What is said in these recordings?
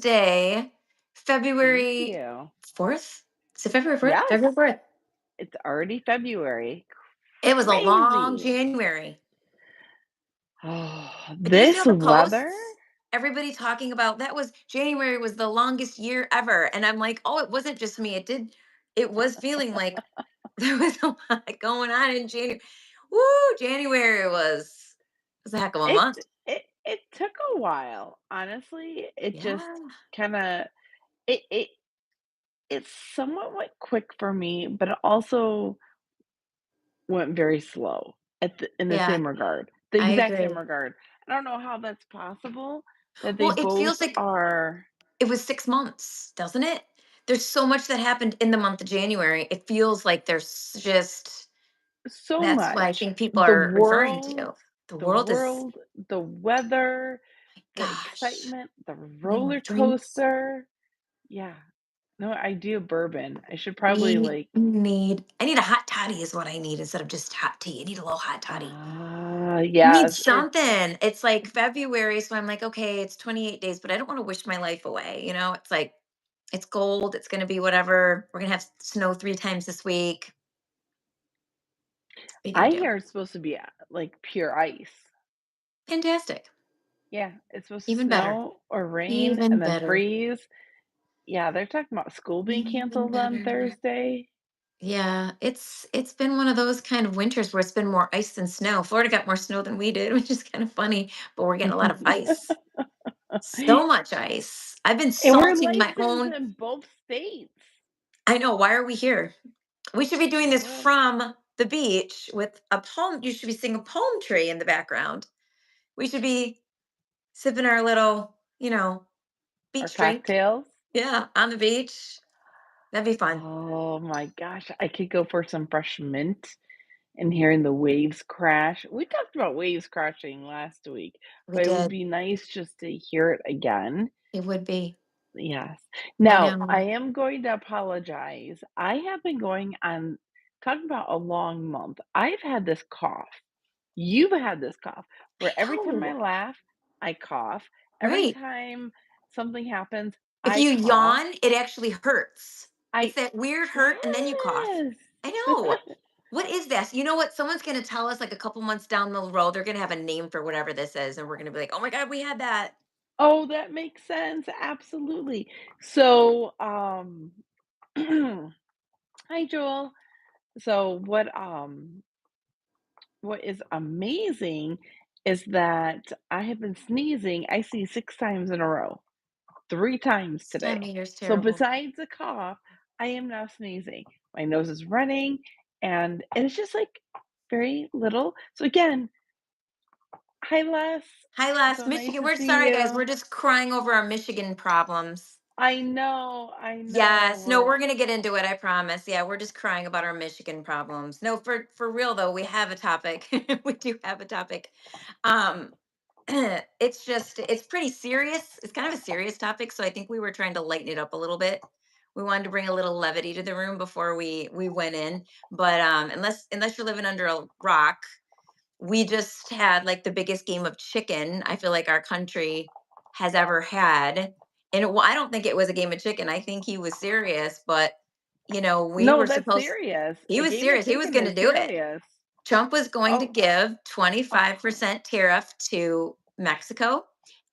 Wednesday, Thank February you. 4th? Is it February 4th? Yes, February 4th. it's already February. It was a long Crazy. January. Oh, Did you see this all the weather? posts? Everybody talking about that was January was the longest year ever. And I'm like, oh, it wasn't just me. It was feeling like there was a lot going on in January. Woo, January was a heck of a It month. it took a while. Honestly, it just Yeah. kinda it somewhat went quick for me, but it also went very slow in the Yeah, same regard, the I exact same agree. regard. I don't know how that's possible that they Well, it both feels like are it was 6 months, doesn't it? There's so much that happened in the month of January. It feels like there's just so that's what I much. think people The are referring world, to. The the world is, world, the weather, the gosh, excitement, the I need more roller drinks. coaster. Yeah. No, I do bourbon. I should probably We like I need a hot toddy is what I need instead of just hot tea. I need a little hot toddy. I need yes, something. It's like February, so I'm like, okay, it's 28 days, but I don't want to wish my life away. It's like it's cold. It's going to be whatever. We're going to have snow 3 times this week. What are you I going to do? hear it's supposed to be like pure ice. Fantastic. Yeah, it's supposed to Even better. snow or rain Even and then better. freeze. Yeah, they're talking about school being Even canceled on better. Thursday. Yeah, it's been one of those kind of winters where it's been more ice than snow. Florida got more snow than we did, which is kind of funny, but we're getting a lot of ice. So much ice. I've been And we're salting my licensed own. in both states. I know, why are we here? We should be doing this Well, from the beach with a palm. You should be seeing a palm tree in the background. We should be sipping our little, our beach drink. cocktails. Yeah, on the beach. That'd be fun. Oh my gosh, I could go for some fresh mint and hearing the waves crash. We talked about waves crashing last week, We but it would did. be nice just to hear it again. It would be. Yes. I Now, I know. am going to apologize. I have been going on talking about a long month. I've had this cough. You've had this cough I where every time I know. laugh, I cough. Every Right. time something happens, If I you cough. yawn, it actually hurts. I It's that weird hurt, and then you cough. yes. I know. What is this? You know what? Someone's going to tell us like a couple months down the road, they're going to have a name for whatever this is. And we're going to be like, oh my God, we had that. Oh, that makes sense. Absolutely. So, hi Joel. So what is amazing is that I have been sneezing, I see 6 times in a row, 3 times This time of today. year is So terrible. besides the cough, I am now sneezing. My nose is running and it's just like very little. So again, hi Les. Hi, last So nice Michigan. to We're see sorry, guys. you. We're just crying over our Michigan problems. I know. Yes. No, We're we're going to get into it. I promise. Yeah. We're just crying about our Michigan problems. No, for real though, we have a topic. We do have a topic. Um, it's pretty serious. It's kind of a serious topic, so I think we were trying to lighten it up a little bit. We wanted to bring a little levity to the room before we went in, but unless you're living under a rock, we just had like the biggest game of chicken I feel like our country has ever had. And I don't think it was a game of chicken. I think he was serious, but we no, were that's supposed serious. he A was game of serious. He was chicken going to is do it. serious. Trump was going to Oh, give oh. 25% tariff to Mexico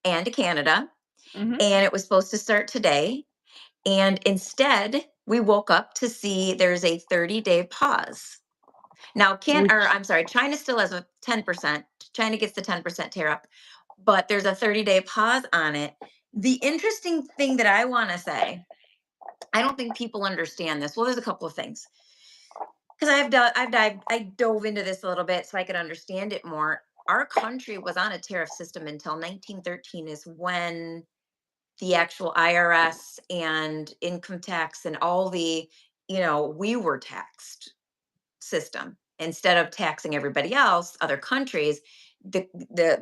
and to Canada, Mhm. and it was supposed to start today. And instead, we woke up to see there's a 30-day pause. Now, Which I'm sorry, China still has a 10%. China gets the 10% tariff, but there's a 30-day pause on it. The interesting thing that I want to say, I don't think people understand this. Well, there's a couple of things because I dove into this a little bit so I could understand it more. Our country was on a tariff system until 1913 is when the actual IRS and income tax and all we were taxed system instead of taxing everybody else, other countries. The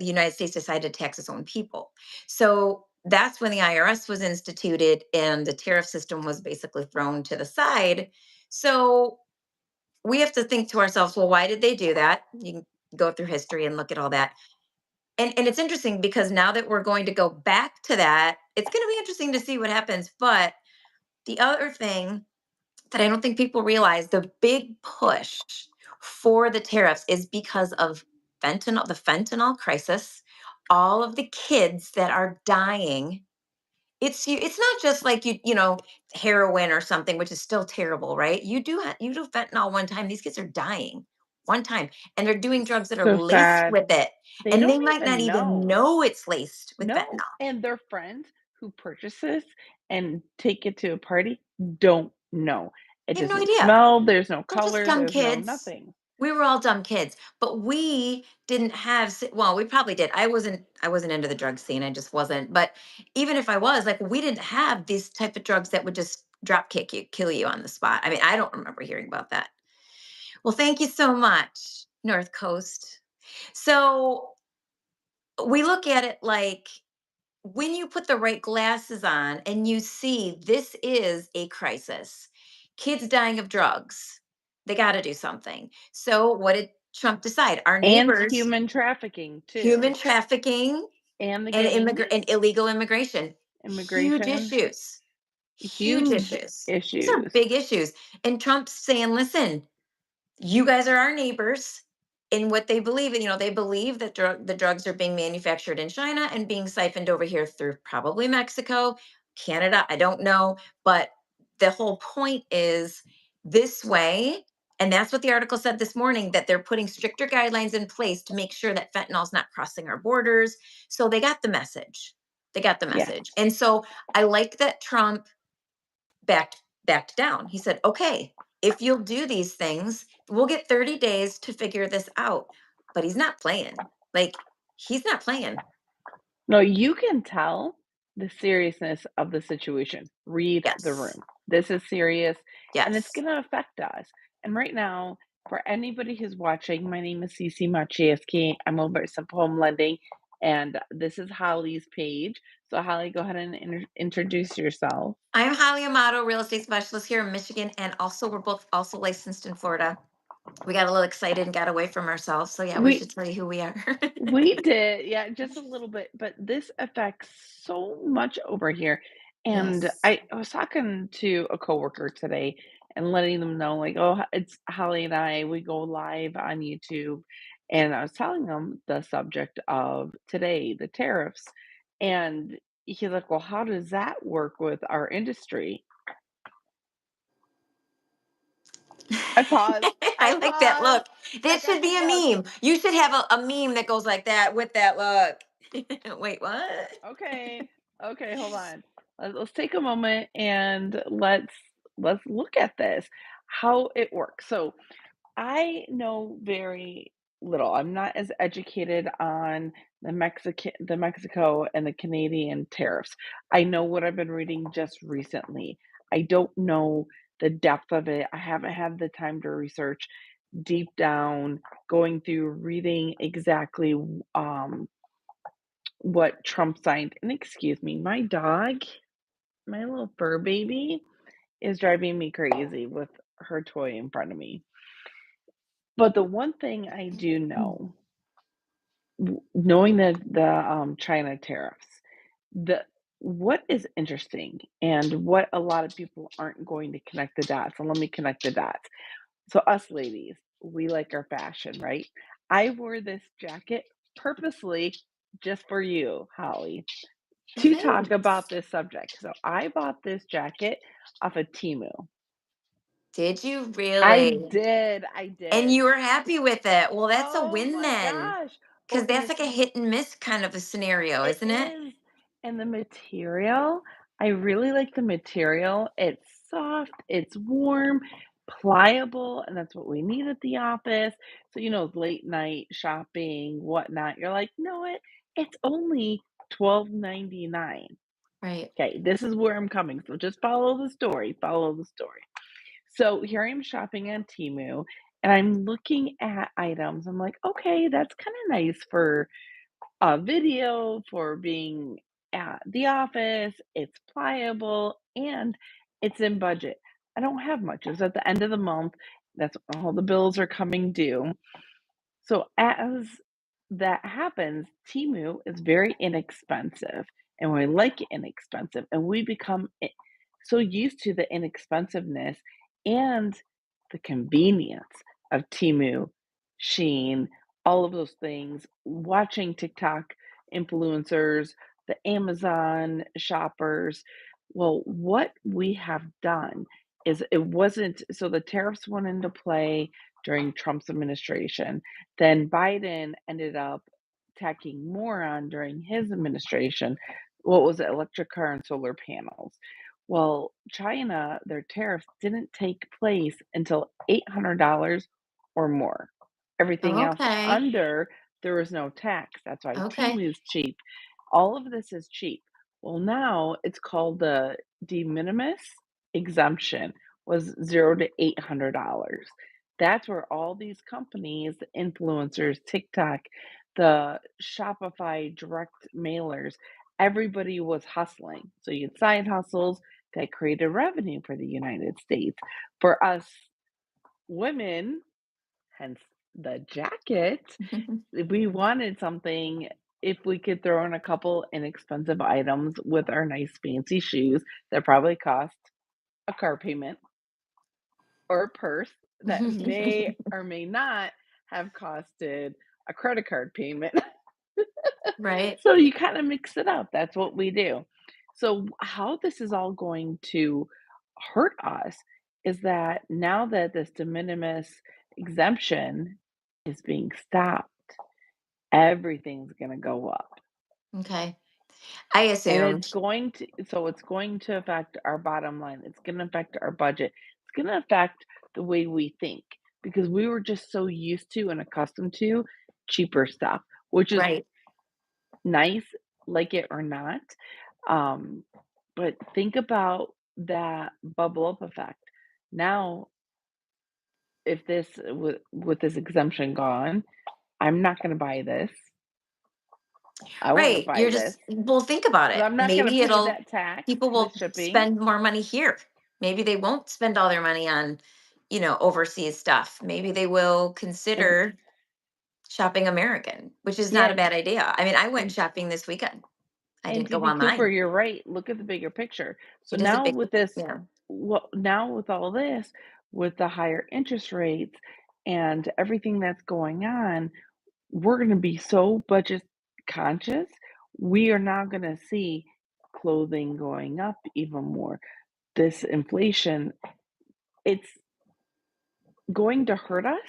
United States decided to tax its own people. So that's when the IRS was instituted and the tariff system was basically thrown to the side. So we have to think to ourselves, well, why did they do that? You can go through history and look at all that. and it's interesting because now that we're going to go back to that, it's going to be interesting to see what happens. But the other thing that I don't think people realize, the big push for the tariffs is because of the fentanyl crisis, all of the kids that are dying. It's not just like heroin or something, which is still terrible, right? You do fentanyl one time, these kids are dying one time, and they're doing drugs that are So laced sad. with it, They and they don't might not even even know. know it's laced with No, fentanyl. and their friends who purchase this and take it to a party don't know. It They have no doesn't idea. smell, there's no They're just color, dumb there's no kids. nothing. We were all dumb kids, but we didn't have well, we probably did. I wasn't into the drug scene. I just wasn't. But even if I was, like, we didn't have these type of drugs that would just drop kick you, kill you on the spot. I mean, I don't remember hearing about that. Well, thank you so much, North Coast. So we look at it like, when you put the right glasses on and you see this is a crisis, kids dying of drugs, they got to do something. So, what did Trump decide? Our And neighbors, human trafficking human too. trafficking And the and gangs, and illegal immigration, huge immigration, issues. Huge huge issues. These are issues. big issues. And Trump's saying, listen, you guys are our neighbors. In what they believe in, they believe that the drugs are being manufactured in China and being siphoned over here through probably Mexico, Canada, I don't know. But the whole point is this way. And that's what the article said this morning, that they're putting stricter guidelines in place to make sure that fentanyl is not crossing our borders. So they got the message. They got the Yes. message. And so I like that Trump backed down. He said, "Okay, if you'll do these things, we'll get 30 days to figure this out." But he's not playing. Like, he's not playing. No, you can tell the seriousness of the situation. Read the Yes. room. This is serious and it's Yes. going to affect us. And right now, for anybody who's watching, my name is Cece Machieski. I'm over at Simple Home Lending, and this is Holly's page. So, Holly, go ahead and introduce yourself. I'm Holly Amato, real estate specialist here in Michigan, and also we're both also licensed in Florida. We got a little excited and got away from ourselves. So yeah, we We should tell you who we are. We did, yeah, just a little bit, but this affects so much over here. And Yes. I was talking to a coworker today and letting them know, like, oh, it's Holly and I, we go live on YouTube. And I was telling them the subject of today, the tariffs. And he's like, well, how does that work with our industry? I paused. I I like that paused. look. I That should got the be a look. meme. You should have a meme that goes like that with that look. Wait, what? Okay. Okay, hold on. Let's take a moment and let's look at this, how it works. So, I know very little. I'm not as educated on the Mexico and the Canadian tariffs. I know what I've been reading just recently. I don't know the depth of it. I haven't had the time to research deep down, going through reading exactly what Trump signed. And excuse me, my dog, my little fur baby, is driving me crazy with her toy in front of me. But the one thing I do know, knowing the China tariffs, the what is interesting and what a lot of people aren't going to connect the dots. And let me connect the dots. So us ladies, we like our fashion, right? I wore this jacket purposely just for you, Holly, to talk Thanks. about this subject. So I bought this jacket off of Timu. Did you I really? did, I And did. you were happy with it. Well, that's a Oh win my then. gosh. Oh, Because and that's it's like a hit and miss kind of a scenario, it isn't it? is. And the material, I really like the material. It's soft, it's warm, pliable, and that's what we need at the office. So, late night shopping, whatnot. You're like, no, it's only 12.99. Right. Okay, this is where I'm coming. So just follow the story. Follow the story. So here I'm shopping on Temu and I'm looking at items. I'm like, okay, that's kind of nice for a video, for being at the office. It's pliable and it's in budget. I don't have much. It's at the end of the month. That's all the bills are coming due. So as that happens, Temu is very inexpensive, and we like it inexpensive, and we become so used to the inexpensiveness and the convenience of Temu, Sheen, all of those things, watching TikTok influencers, the Amazon shoppers. Well, what we have done is it wasn't so the tariffs went into play during Trump's administration. Then Biden ended up tacking more on during his administration. What was it? Electric car and solar panels. Well, China, their tariffs didn't take place until $800 or more. Everything else Okay. under, there was no tax. That's why Okay. Temu is cheap. All of this is cheap. Well, now it's called the de minimis exemption was 0 to $800. That's where all these companies, the influencers, TikTok, the Shopify direct mailers, everybody was hustling. So you had side hustles that created revenue for the United States. For us women, hence the jacket, if we wanted something, if we could throw in a couple inexpensive items with our nice fancy shoes that probably cost a car payment or a purse that may or may not have costed a credit card payment. Right. So you kind of mix it up. That's what we do. So, how this is all going to hurt us is that now that this de minimis exemption is being stopped, everything's going to go up. Okay. I And it's assumed. going to, so it's going to affect our bottom line. It's going to affect our budget. It's going to affect the way we think because we were just so used to and accustomed to cheaper stuff, which is Right. nice, like it or not. Um, but think about that bubble up effect. Now, if this with this exemption gone, I'm not going to buy this. I want to Right. buy You're this, just, well, think about but it. I'm not going to Maybe pay it'll, that tax, people the will shipping. spend more money here. Maybe they won't spend all their money on, overseas stuff. Maybe they will And consider shopping American, which is not a yeah, bad idea. I mean, I went and shopping this weekend. I and didn't go DB Cooper, online. you're right. Look at the bigger picture. So It is a now big, with this, yeah. well, now with all this, with the higher interest rates and everything that's going on, we're going to be so budget conscious. We are not going to see clothing going up even more. This inflation, it's going to hurt us,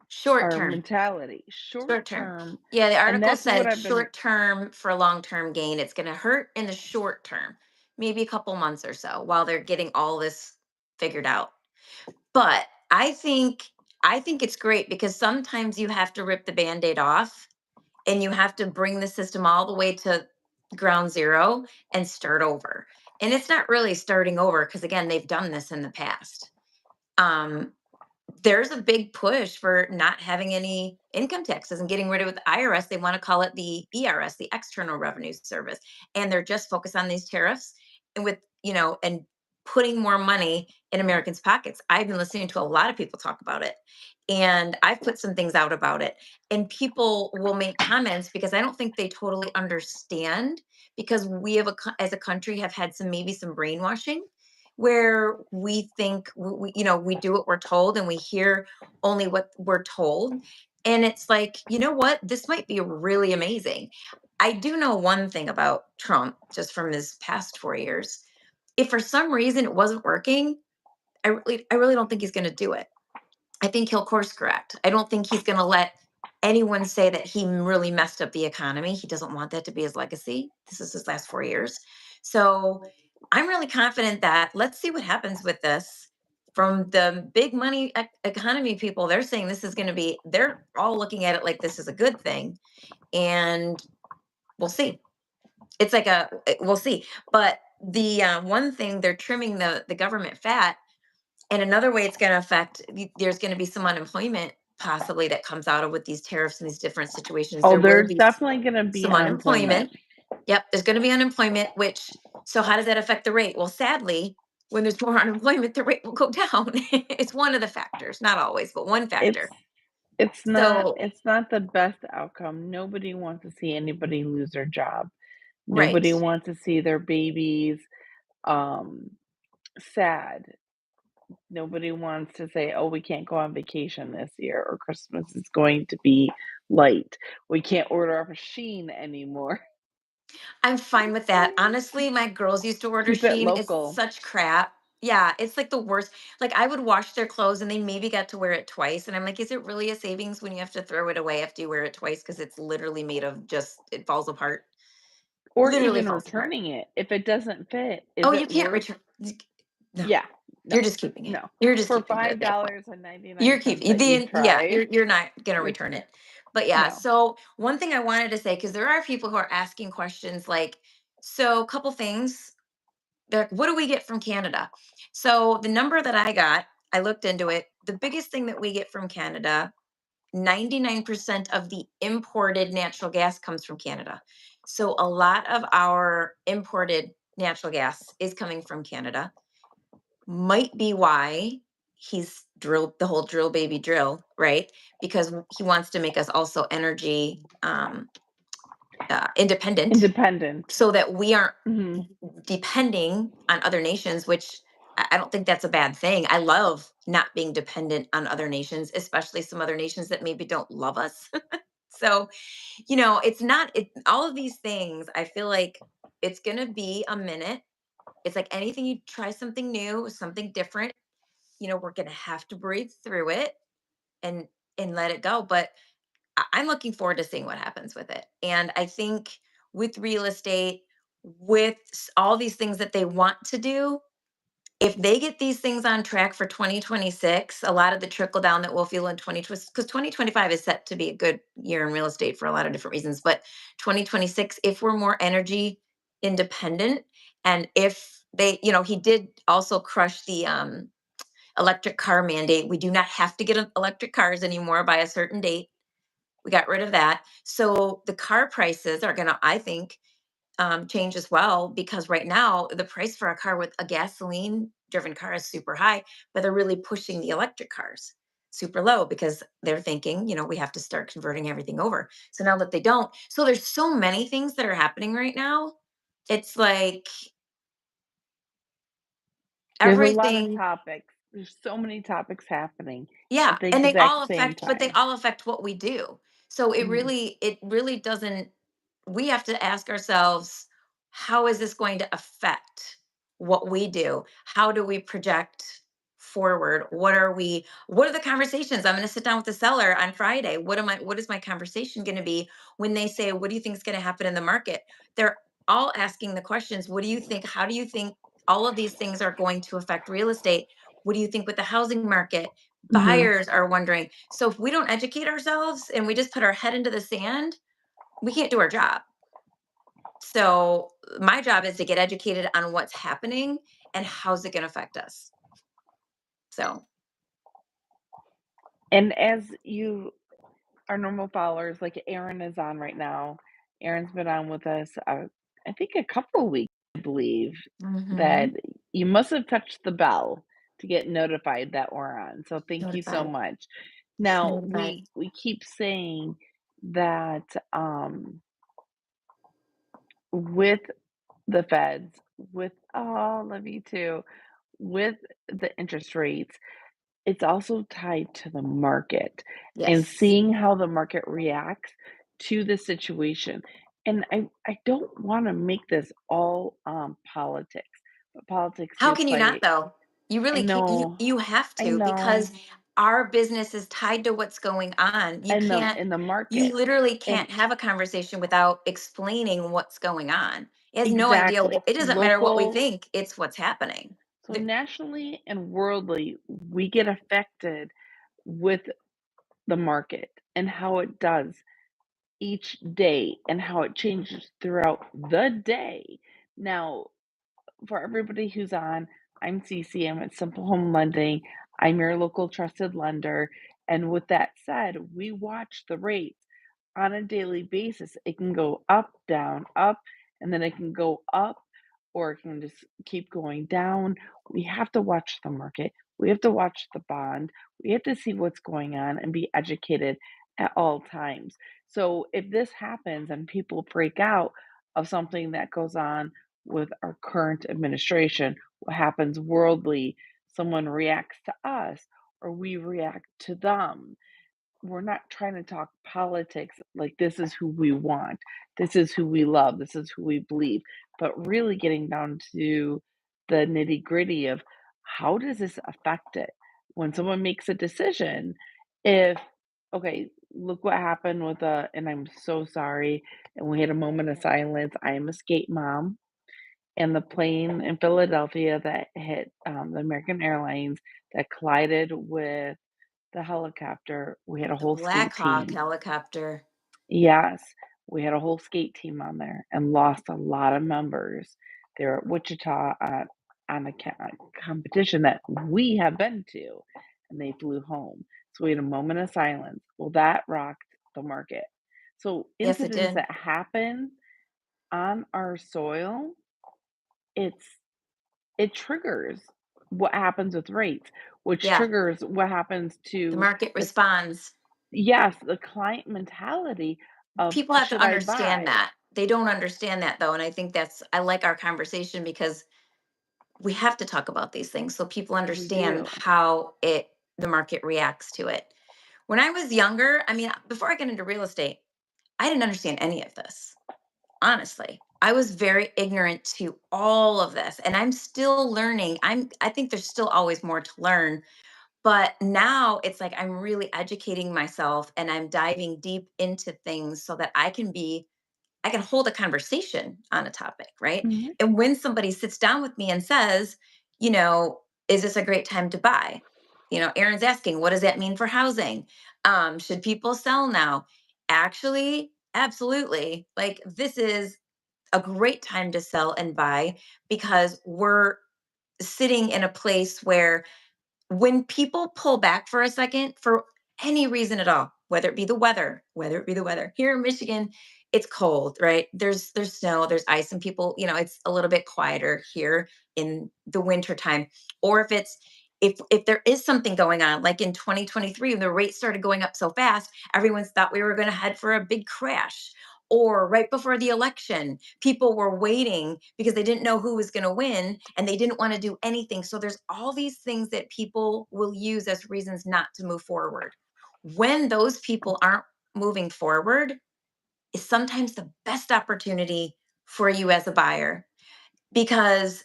Short our term. mentality, short Short term. term. Yeah, the And article that's what said I've been, short term for long term gain. It's going to hurt in the short term, maybe a couple months or so while they're getting all this figured out. But I think it's great because sometimes you have to rip the band-aid off and you have to bring the system all the way to ground zero and start over. And it's not really starting over because again, they've done this in the past. Um, there's a big push for not having any income taxes and getting rid of the IRS. They want to call it the ERS, the External Revenue Service. And they're just focused on these tariffs and and putting more money in Americans' pockets. I've been listening to a lot of people talk about it. And I've put some things out about it. And people will make comments because I don't think they totally understand because we have as a country have had maybe some brainwashing where we think we do what we're told and we hear only what we're told, and it's like, you know what, this might be really amazing. I do know one thing about Trump just from his past 4 years. If for some reason it wasn't working, I really don't think he's going to do it. I think he'll course correct. I don't think he's going to let anyone say that he really messed up the economy. He doesn't want that to be his legacy. This is his last 4 years. So I'm really confident that let's see what happens with this. From the big money economy people, they're saying this is going to be, they're all looking at it like this is a good thing. And we'll see. It's like we'll see. But the one thing, they're trimming the government fat, and another way it's going to affect, there's going to be some unemployment possibly that comes out of with these tariffs and these different situations. oh, There will there's be definitely going to be some unemployment. unemployment. Yep, there's going to be unemployment, so how does that affect the rate? Well, sadly, when there's more unemployment, the rate will go down. It's one of the factors, not always, but one It's factor. So, it's not the best outcome. Nobody wants to see anybody lose their job. right. Nobody wants to see their babies, um, sad. Nobody wants to say, "Oh, we can't go on vacation this year," or "Christmas is going to be light. We can't order off of Shein anymore." I'm fine with that. Honestly, my girls used to order Keep it Shein. It's local. such crap. Yeah, it's like the worst. Like I would wash their clothes and they maybe got to wear it twice. And I'm like, is it really a savings when you have to throw it away after you wear it twice? Because it's literally made of just, it falls apart. Or Literally even falls apart. returning it. If it doesn't fit, Oh, is you it can't worth return. No, Yeah, no, you're just keeping it. no. You're just For keeping it at five that point. dollars and You're 99 cents keeping that you the yeah, tried, you're not gonna you're return it. But yeah, no. so one thing I wanted to say, because there are people who are asking questions like, so a couple things. They're like, what do we get from Canada? So the number that I got, I looked into it. The biggest thing that we get from Canada, 99% of the imported natural gas comes from Canada. So a lot of our imported natural gas is coming from Canada. Might be why he's drilled the whole drill baby drill, right? Because he wants to make us also energy independent Independent. so that we aren't Mhm. depending on other nations, which I don't think that's a bad thing. I love not being dependent on other nations, especially some other nations that maybe don't love us. So, it's not all of these things. I feel like it's going to be a minute. It's like anything, you try something new, something different, we're going to have to breathe through it and let it go. But I'm looking forward to seeing what happens with it. And I think with real estate, with all these things that they want to do, if they get these things on track for 2026, a lot of the trickle down that we'll feel in 2020, because 2025 is set to be a good year in real estate for a lot of different reasons. But 2026, if we're more energy independent, and if they, he did also crush the electric car mandate. We do not have to get electric cars anymore by a certain date. We got rid of that. So the car prices are going to, I think, change as well, because right now the price for a car with a gasoline driven car is super high, but they're really pushing the electric cars super low because they're thinking, we have to start converting everything over. So now that they don't, so there's so many things that are happening right now. It's like There's a lot of everything. topics. There's so many topics happening Yeah, at the and they exact all same affect, but they time. all affect what we do. So Mhm. it really doesn't, we have to ask ourselves, how is this going to affect what we do? How do we project forward? What are the conversations? I'm going to sit down with the seller on Friday. What is my conversation going to be when they say, what do you think is going to happen in the market? They're all asking the questions, what do you think? How do you think all of these things are going to affect real estate? What do you think with the housing market? Mhm. Buyers are wondering. So if we don't educate ourselves and we just put our head into the sand, we can't do our job. So my job is to get educated on what's happening and how's it going to affect us. So, And as you our normal followers, like Aaron is on right now. Aaron's been on with us, I think a couple of weeks, I believe, that mhm, you must have touched the bell to get notified that we're on. So thank you so notified, much. Now notified. we keep saying that with the feds, with oh, love you too, with the interest rates, it's also tied to the market and Yes. seeing how the market reacts to the situation. And I don't wanna make this all, politics, but politics How do can you not play. though? You I really can't. know, You have I to, know, because our business is tied to what's going on. You can't. in the You market. literally And can't have a conversation without explaining what's going on. It has no idea. exactly, It doesn't matter what we local think. It's what's happening. so nationally and worldly, we get affected with the market and how it does each day and how it changes throughout the day. Now, for everybody who's on, I'm Cece. I'm at Simple Home Lending. I'm your local trusted lender. And with that said, we watch the rates on a daily basis. It can go up, and then it can go up, or it can just keep going down. We have to watch the market. We have to watch the bond. We have to see what's going on and be educated at all times. So if this happens and people freak out of something that goes on with our current administration, what happens worldly, someone reacts to us or we react to them, we're not trying to talk politics like this is who we want, this is who we love, this is who we believe, but really getting down to the nitty gritty of how does this affect it? When someone makes a decision, if, okay, look what happened with and I'm so sorry, and we had a moment of silence. I am a skate mom, and the plane in Philadelphia that hit the American Airlines that collided with the helicopter, we had a The whole Black skate Hawk team. helicopter. Yes, we had a whole skate team on there and lost a lot of members. They were at Wichita on a competition that we have been to, and they flew home. So we had a moment of silence. Well, that rocked the market. So Yes, it incidents did. that happen on our soil, it's it triggers what happens with rates, which Yeah, triggers what happens the to market the responds. yes, the client mentality of People have to should I understand buy? that. They don't understand that though, and I think that's I like our conversation because we have to talk about these things so people We understand do. how it the market reacts to it. When I was younger, I mean, before I got into real estate, I didn't understand any of this. Honestly, I was very ignorant to all of this and I'm still learning. I think there's still always more to learn, but now it's like I'm really educating myself and I'm diving deep into things so that I can hold a conversation on a topic, right? Mhm. And when somebody sits down with me and says, you know, is this a great time to buy? Aaron's asking, what does that mean for housing? Should people sell now? Actually, absolutely. Like, this is a great time to sell and buy because we're sitting in a place where when people pull back for a second for any reason at all, whether it be the weather here in Michigan, it's cold, right? There's snow, there's ice, and people, it's a little bit quieter here in the winter time. Or if there is something going on, like in 2023, when the rates started going up so fast, everyone's thought we were going to head for a big crash. Or right before the election, people were waiting because they didn't know who was going to win and they didn't want to do anything. So there's all these things that people will use as reasons not to move forward. When those people aren't moving forward, is sometimes the best opportunity for you as a buyer because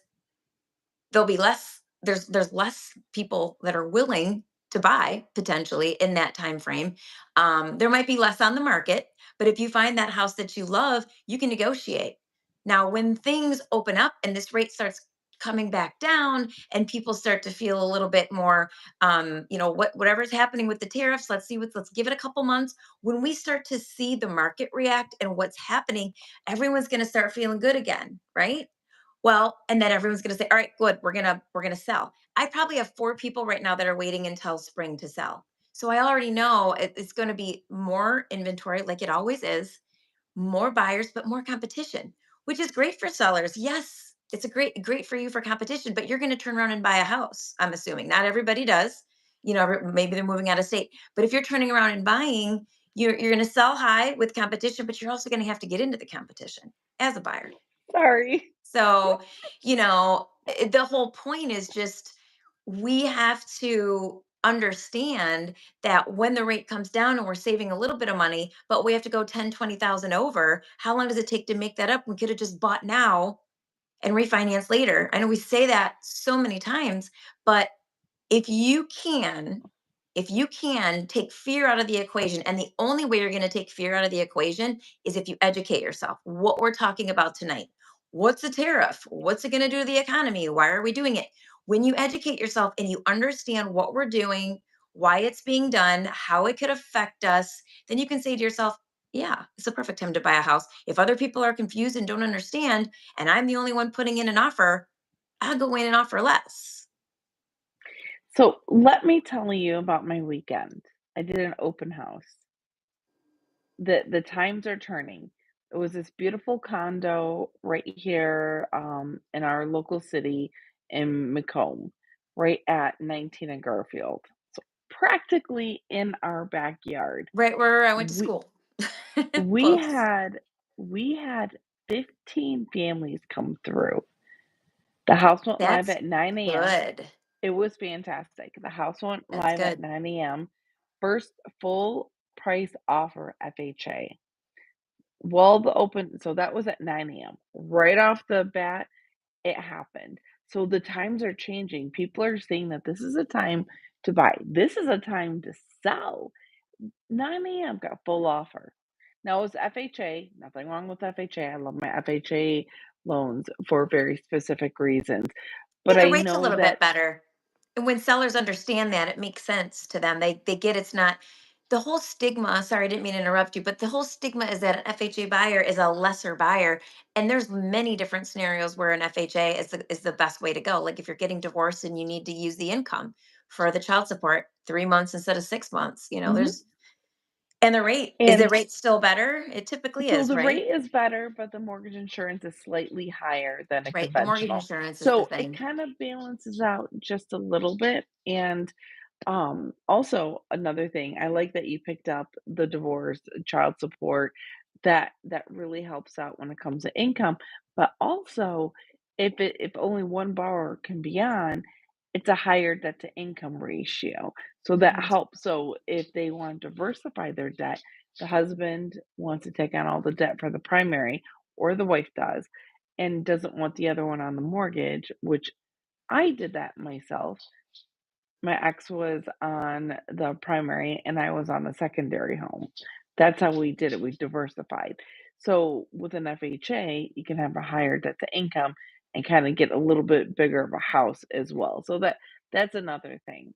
there's less people that are willing to buy potentially in that time frame. There might be less on the market, but if you find that house that you love, you can negotiate. Now when things open up and this rate starts coming back down and people start to feel a little bit more, whatever's happening with the tariffs, let's give it a couple months. When we start to see the market react and what's happening, everyone's going to start feeling good again, right? Well, and then everyone's gonna say, "All right, good, we're gonna sell." I probably have 4 people right now that are waiting until spring to sell. So I already know it's gonna be more inventory like it always is, more buyers, but more competition, which is great for sellers. Yes, it's a great for you for competition, but you're gonna turn around and buy a house, I'm assuming. Not everybody does. Maybe they're moving out of state. But if you're turning around and buying, you're gonna sell high with competition, but you're also gonna have to get into the competition as a buyer. Sorry. So, the whole point is just we have to understand that when the rate comes down and we're saving a little bit of money, but we have to go 10, 20,000 over, how long does it take to make that up? We could have just bought now and refinance later. I know we say that so many times, but if you can if you can take fear out of the equation, and the only way you're going to take fear out of the equation is if you educate yourself. What we're talking about tonight, what's the tariff, what's it going to do to the economy, why are we doing it? When you educate yourself and you understand what we're doing, why it's being done, how it could affect us, then you can say to yourself, yeah, it's a perfect time to buy a house. If other people are confused and don't understand and I'm the only one putting in an offer, I'll go in and offer less. So let me tell you about my weekend. I did an open house. The times are turning. It was this beautiful condo right here in our local city in Macomb. right at 19 and Garfield. So practically in our backyard. Right where I went to We school. we Close. had we had 15 families come through. The house went live That's at 9 a.m. good. It was fantastic. The house went That's live at good. 9 a.m. First full price offer FHA. Well, the open so that was at 9 a.m. Right off the bat, it happened. So the times are changing. People are saying that this is a time to buy. This is a time to sell. 9 a.m. got full offer. Now it was FHA. Nothing wrong with FHA. I love my FHA loans for very specific reasons. Yeah, But the I rate's a know little that bit better. And when sellers understand that, it makes sense to them. They get it's not the whole stigma. Sorry, I didn't mean to interrupt you, but the whole stigma is that an FHA buyer is a lesser buyer. And there's many different scenarios where an FHA is the best way to go. Like if you're getting divorced and you need to use the income for the child support, 3 months instead of 6 months. mhm. There's and the rate is the And rate still better? It typically so is, the right? rate is better, but the mortgage insurance is slightly higher than a Right. The mortgage conventional. insurance is the So it thing. kind of balances out just a little bit. And also another thing, I like that you picked up the divorce, child support, that really helps out when it comes to income. But also, if only one borrower can be on, it's a higher debt to income ratio. So that Mhm. helps. So if they want to diversify their debt, the husband wants to take on all the debt for the primary, or the wife does, and doesn't want the other one on the mortgage, which I did that myself. My ex was on the primary and I was on the secondary home. That's how we did it. We diversified. So with an FHA, you can have a higher debt to income and kind of get a little bit bigger of a house as well. So that's another thing.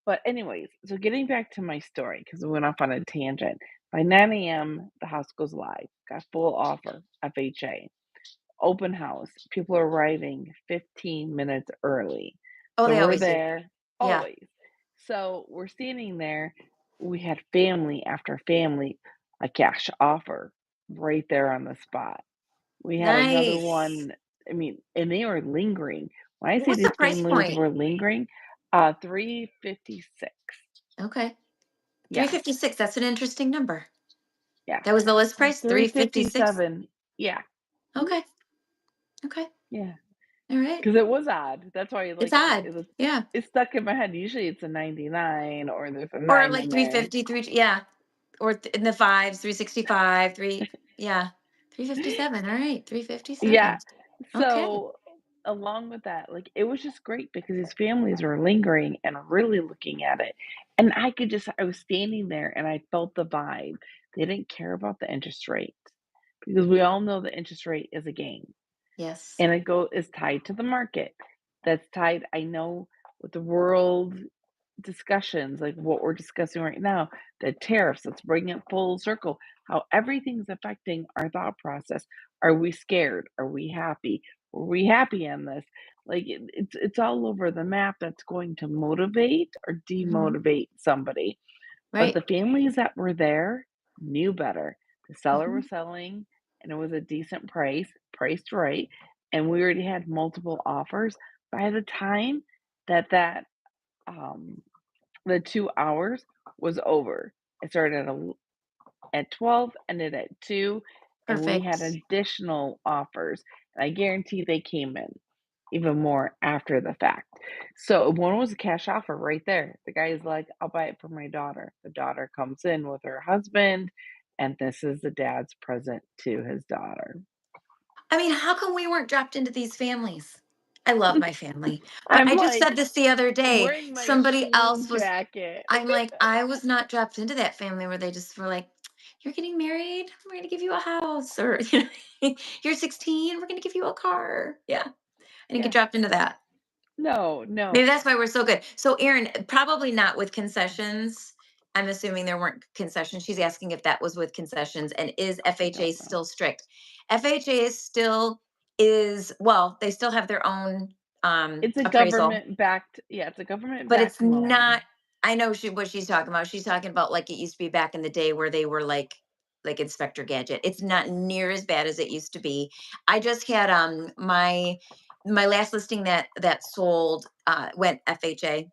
But anyways, so getting back to my story because we went off on a tangent. By 9 a.m., the house goes live. Got full offer, FHA. Open house. People are arriving 15 minutes early. Oh, So they we're always do. there Yeah. always. So we're standing there. We had family after family, a cash offer right there on the spot. We had another Nice. one. I mean, and they were lingering. When I What say was the these price families point? were lingering, 356. Okay. Yes, 356, that's an interesting number. yes. That was the list price? 356? 357. Yeah. Mhm. Okay. Okay. Yeah. All right. 'Cause it was odd. That's why, It's like, odd. Yeah. it stuck in my head. Usually it's a 99 or there's a Or 9 like in there. 350, yeah. Or in the fives, 365, 3 yeah. 357. All right. Yeah. 357. Okay. So, along with that, like, it was just great because these families were lingering and really looking at it, and I was standing there and I felt the vibe. They didn't care about the interest rate because we all know the interest rate is a game, Yes. and is tied to the market. That's tied I know with the world discussions, like what we're discussing right now, the tariffs, let's bring it full circle, how everything's affecting our thought process. Are we scared? Are we happy? Are we happy on this? Like it's all over the map that's going to motivate or Hmm. demotivate somebody. But Right. the families that were there knew better. The seller Hmm. was selling and it was a decent price, priced right, and we already had multiple offers. By the time that um the 2 hours was over. It started at 12, ended at 2, and we had Perfect. additional offers, and I guarantee they came in even more after the fact. So one was a cash offer right there. The guy is like, "I'll buy it for my daughter." The daughter comes in with her husband, and this is the dad's present to his daughter. I mean, how come we weren't dropped into these families? I love my family. But I'm I just said like this the other day. wearing my Somebody jean else was jacket. I'm like, I was not dropped into that family where they just were like, "You're getting married. We're gonna give you a house," or "You're 16. We're gonna give you a car." Yeah, I didn't get Yeah. dropped into that. No, no. Maybe that's why we're so good. So, Aaron, probably not with concessions. I'm assuming there weren't concessions. She's asking if that was with concessions, and is I FHA don't know. still strict? FHA is still is well, they still have their own It's a appraisal, government backed yeah, it's a but it's government-backed not. loan. I know what she's talking about. She's talking about like it used to be back in the day where they were like Inspector Gadget. It's not near as bad as it used to be. I just had my my last listing that sold went FHA,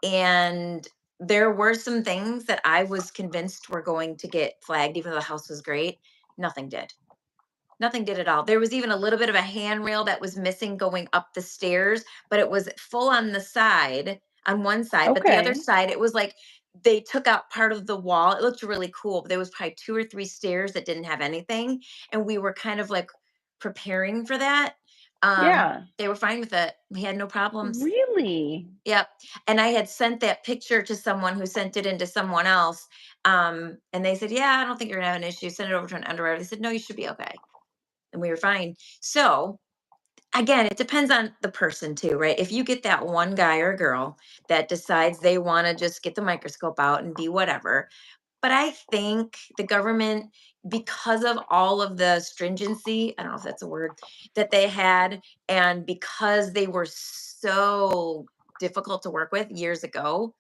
and there were some things that I was convinced were going to get flagged, even though the house was great. Nothing did. Nothing did at all. There was even a little bit of a handrail that was missing going up the stairs, but it was full on the side, on one side, but the other Okay. side, it was like they took out part of the wall. It looked really cool, but there was probably 2 or 3 stairs that didn't have anything, and we were kind of like preparing for that. Yeah. They were fine with it. We had no problems. Really? Yep. And I had sent that picture to someone who sent it in to someone else. And they said, "Yeah, I don't think you're gonna have an issue. Send it over to an underwriter." They said, "No, you should be okay." And we were fine. So again, it depends on the person too, right? If you get that one guy or girl that decides they want to just get the microscope out and be whatever. But I think the government, because of all of the stringency, I don't know if that's a word, that they had, and because they were so difficult to work with years ago,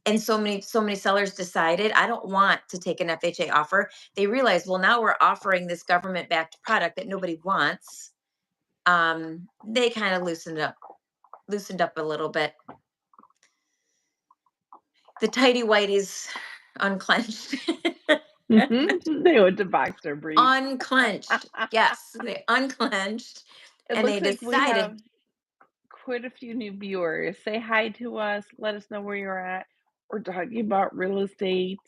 and so many sellers decided, I don't want to take an FHA offer. They realized, well, now we're offering this government backed product that nobody wants. They kind of loosened up a little bit. The tidy whities unclenched. They went to boxer briefs. Unclenched. Yes, they unclenched It and they looks like we decided, have quite a few new viewers. Say hi to us. Let us know where you're at. We're talking about real estate.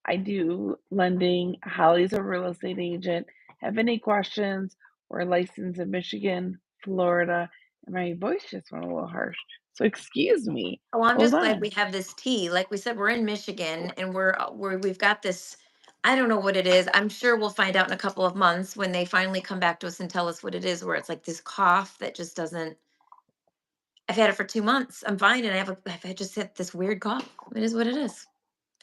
I do lending. Holly's a real estate agent. Have any questions? We're licensed in Michigan, Florida, and my voice just went a little harsh. So excuse me. "Oh, I'm Hold just glad we on. have this tea." Like we said, we're in Michigan and we've got this. I don't know what it is. I'm sure we'll find out in a couple of months when they finally come back to us and tell us what it is, where it's like this cough that just doesn't. I've had it for 2 months. I'm fine, and I've just had this weird cough. It is what it is.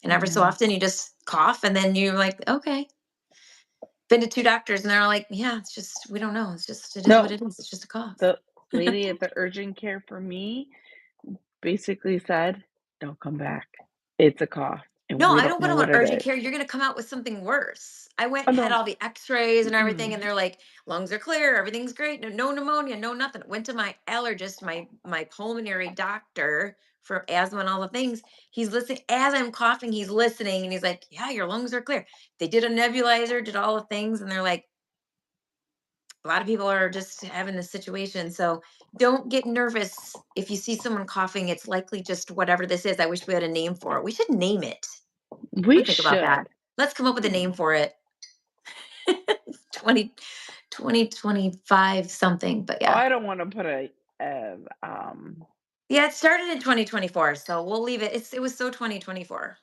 And every so Yeah. often you just cough, and then you're like, okay. Been to 2 doctors, and they're like, yeah, it's just we don't know. It is what No, it is. It's just a cough. the lady at the urgent care for me basically said, "Don't come back. It's a cough, and No, we I don't don't put know them on what it urgent is." care. You're gonna come out with something worse. I went Oh, and had no. all the X-rays and everything, and Mm-mm. they're like, lungs are clear, everything's great, no pneumonia, no nothing. Went to my allergist, my pulmonary doctor for asthma and all the things. He's listening as I'm coughing. He's listening, and he's like, "Yeah, your lungs are clear." They did a nebulizer, did all the things, and they're like, a lot of people are just having this situation. So don't get nervous if you see someone coughing. It's likely just whatever this is. I wish we had a name for it. We should name it. We What think about that? should. Let's come up with a name for it. 20, 2025 something, but Oh, yeah. I don't wanna put a, Yeah, it started in 2024, so we'll leave it. It was so 2024.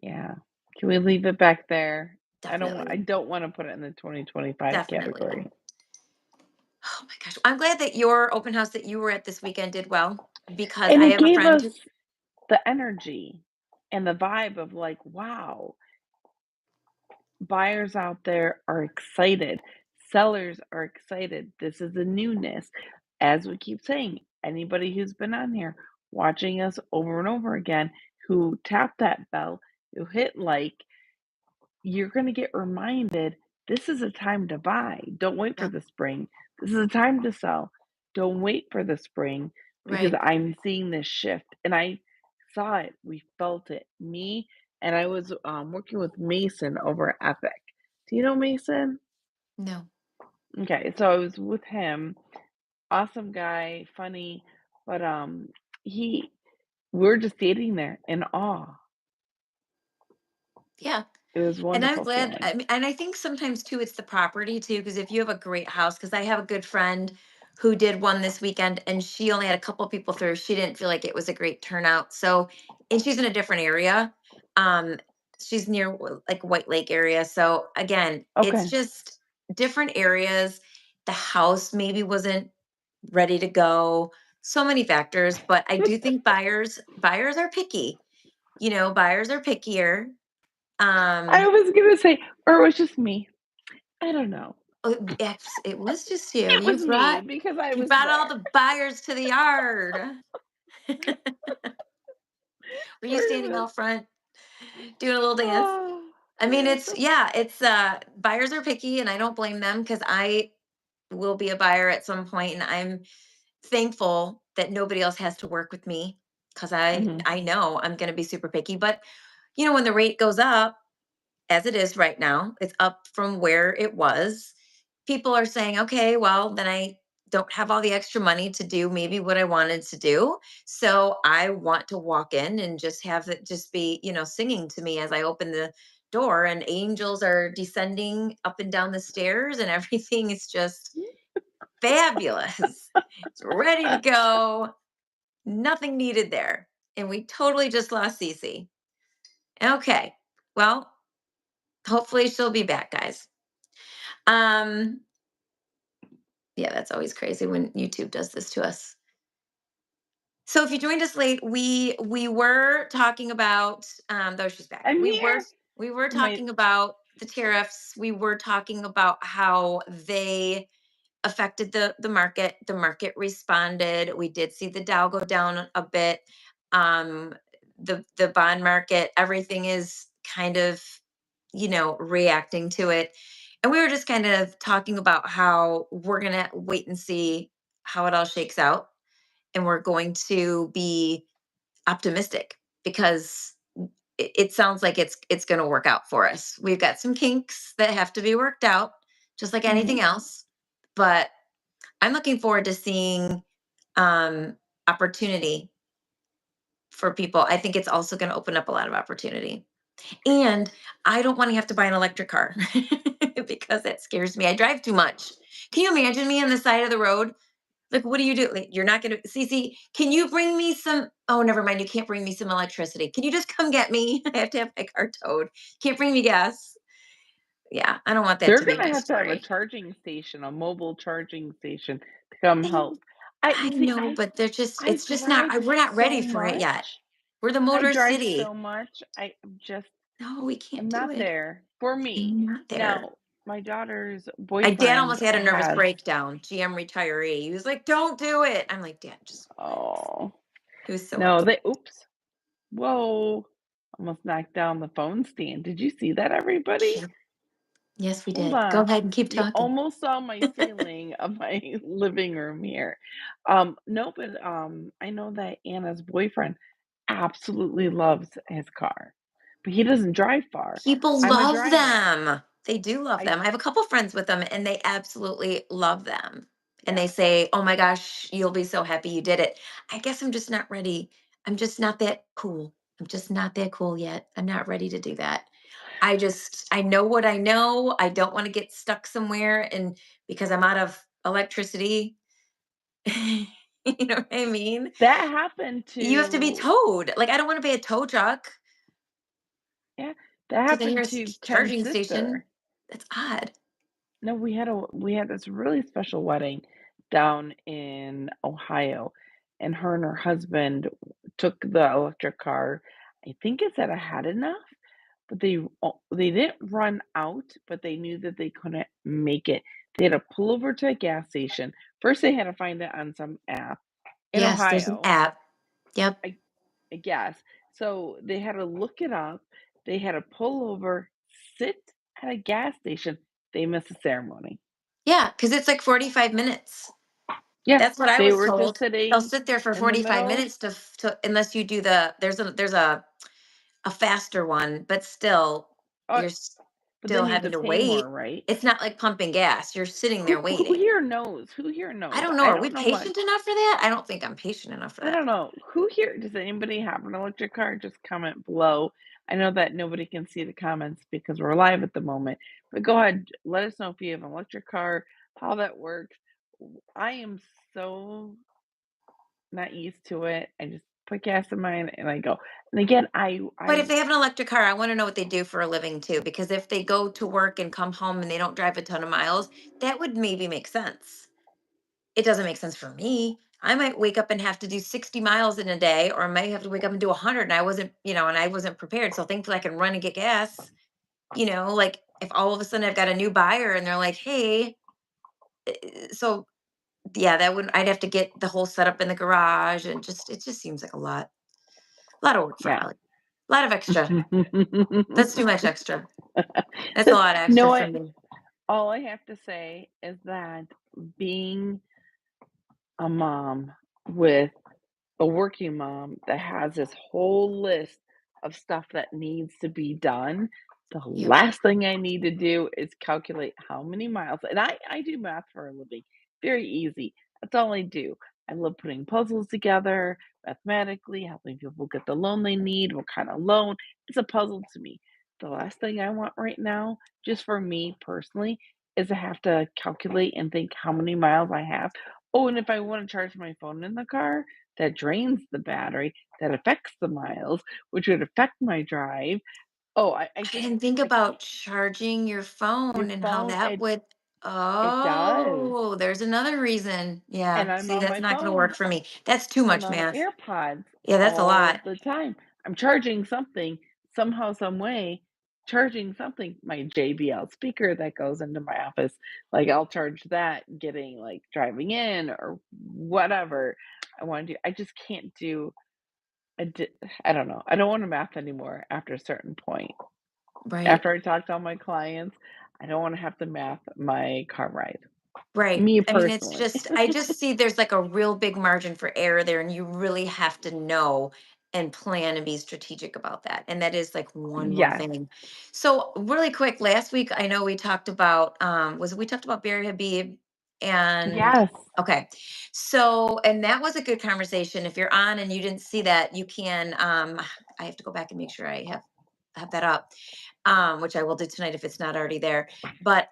yeah. Can we leave it back there? I Definitely. don't wanna put it in the 2025 Definitely. category. Oh my gosh. I'm glad that your open house that you were at this weekend did well, because And I it have a gave friend us who, the energy and the vibe of like, wow, buyers out there are excited. Sellers are excited. This is a newness. As we keep saying, anybody who's been on here watching us over and over again, who tapped that bell, who hit like, you're going to get reminded this is a time to buy. Don't wait for yeah, the spring. This is a time to sell. Don't wait for the spring because right. I'm seeing this shift. And I saw it. We felt it. Me and I was working with Mason over at Epic. Do you know Mason? No. Okay, so I was with him. Awesome guy, funny, but he we're just sitting there in awe. Yeah. It was a And I'm wonderful glad. feeling. And I think sometimes too, it's the property too, because if you have a great house, because I have a good friend who did one this weekend, and she only had a couple people through. She didn't feel like it was a great turnout. So, and she's in a different area. Um, she's near like White Lake area. So again, it's Okay. just different areas. The house maybe wasn't ready to go. So many factors, but I do think buyers are picky. Buyers are pickier. I Um, was gonna say, or it was just me. I don't know. Oh, yes, it was just you. It You was me brought because I you was brought all there. the buyers to the yard. Were you We're standing gonna out front doing a little dance? oh, I mean, yeah, it's yeah, it's buyers are picky, and I don't blame them, because I will be a buyer at some point, and I'm thankful that nobody else has to work with me because Mhm. I know I'm going to be super picky. But when the rate goes up, as it is right now, it's up from where it was. People are saying, okay, well, then I don't have all the extra money to do maybe what I wanted to do. So I want to walk in and just have it just be, singing to me as I open the door, and angels are descending up and down the stairs, and everything is just fabulous. It's ready to go. Nothing needed there. And we totally just lost Cece. Okay. Well, hopefully she'll be back, guys. Um, yeah, that's always crazy when YouTube does this to us. So if you joined us late, we were talking about though she's back. I'm We were here. we were My talking about the tariffs. We were talking about how they affected the market. The market responded. We did see the Dow go down a bit. Um, the bond market, everything is kind of reacting to it. And we were just kind of talking about how we're gonna wait and see how it all shakes out, and we're going to be optimistic because it sounds like it's going to work out for us. We've got some kinks that have to be worked out, just like mhm. anything else. But I'm looking forward to seeing um, opportunity for people. I think it's also going to open up a lot of opportunity. And I don't want to have to buy an electric car because that scares me. I drive too much. Can you imagine me on the side of the road? Like, what do you do? Like, you're not going to, Cece, can you bring me some? Oh, never mind. You can't bring me some electricity. Can you just come get me? I have to have my car towed. Can't bring me gas. Yeah, I don't want that They're to be my gonna have to have a story. charging station, a mobile charging station to come They, help. I I see, know, but they're just, I it's just not, drive we're not ready so for it yet. much. We're the I motor drive so city. much. I'm just No, we can't I'm do not it. there for me. I'm not there. Now, my daughter's My dad boyfriend almost had a nervous has breakdown. GM retiree. He was like, "Don't do it." I'm like, "Dad, just relax." oh, He was so no, upset. they oops. Whoa. Almost knocked down the phone stand. Did you see that, everybody? Yep. Yes, we Hold did. Go on. ahead and keep You talking. almost saw my ceiling of my living room here. No, but I know that Anna's boyfriend absolutely loves his car, but he doesn't drive far. People I'm a love driver. them. They do love I them. I have a couple friends with them, and they absolutely love them. And yeah. they say, "Oh my gosh, you'll be so happy you did it." I guess I'm just not ready. I'm just not that cool. I'm just not that cool yet. I'm not ready to do that. I know what I know. I don't want to get stuck somewhere and because I'm out of electricity. You know what I mean? That happened You have to be to towed. Like, I don't want to be a tow truck yeah, that to the happened nearest to Ken's charging station. sister. That's odd. No, we had this really special wedding down in Ohio, and her husband took the electric car. I think it said I had enough, but they didn't run out, but they knew that they couldn't make it. They had to pull over to a gas station. First, they had to find it on some app in Yes, there's an Ohio, app. Yep. I I guess. So they had to look it up. They had to pull over, sit at a gas station. They missed the ceremony. Yeah, because it's like 45 minutes. Yeah, That's what I they was were just told. They'll sitting sit there for in the 45 middle. minutes to unless you do there's a faster one, but still Uh, you're but then still you have to having to pay more, wait. right? It's not like pumping gas. You're sitting there Who waiting. here knows? Who here I knows? don't know. I Are we don't know much. patient enough for that? I don't think I'm patient enough for I that. don't know. Who here does anybody have an electric car? Just comment below. I know that nobody can see the comments because we're live at the moment. But go ahead, let us know if you have an electric car, how that works. I am so not used to it. I just put gas in mine and I go. And again, But if I they have an electric car, I want to know what they do for a living too. Because if they go to work and come home and they don't drive a ton of miles, that would maybe make sense. It doesn't make sense for me. I might wake up and have to do 60 miles in a day, or I might have to wake up and do 100, and I wasn't prepared. So thankfully I can run and get gas. Like if all of a sudden I've got a new buyer and they're like, "Hey," so yeah, I'd have to get the whole setup in the garage, and it just seems like a lot of work for yeah. Allie. A lot of extra. You That's too much extra. That's a lot of extra know for what? me. all I have to say is that being a mom with a working mom that has this whole list of stuff that needs to be done, the Yep. last thing I need to do is calculate how many miles, and I do math for a living, very easy. That's all I do. I love putting puzzles together mathematically, helping people get the loan they need, what kind of loan. It's a puzzle to me. The last thing I want right now, just for me personally, is to have to calculate and think how many miles I have. Oh, and if I want to charge my phone in the car, that drains the battery, that affects the miles, which would affect my drive. Oh, I I just didn't think I can't. about charging your phone Your and how phone, that would. it does, Oh, there's another reason. Yeah. and I'm See, on that's my not going to phone. work for me. That's too I'm much on math. AirPods Yeah, that's a all lot. the time. I'm charging something, somehow, some way, charging something, my JBL speaker that goes into my office, like, I'll charge that getting, like, driving in or whatever I wanna do. I just can't do a di I don't know. I don't wanna math anymore after a certain point. Right. After I talk to all my clients, I don't wanna have to math my car ride. Right. Me I mean, it's personally. just, I just see there's like a real big margin for error there, and you really have to know and plan and be strategic about that. And that is like one more Yes. thing. So, really quick, last week, I know we talked about, we talked about Barry Habib and, Yes. okay. So, and that was a good conversation. If you're on and you didn't see that, you can, I have to go back and make sure I have that up, which I will do tonight if it's not already there. But,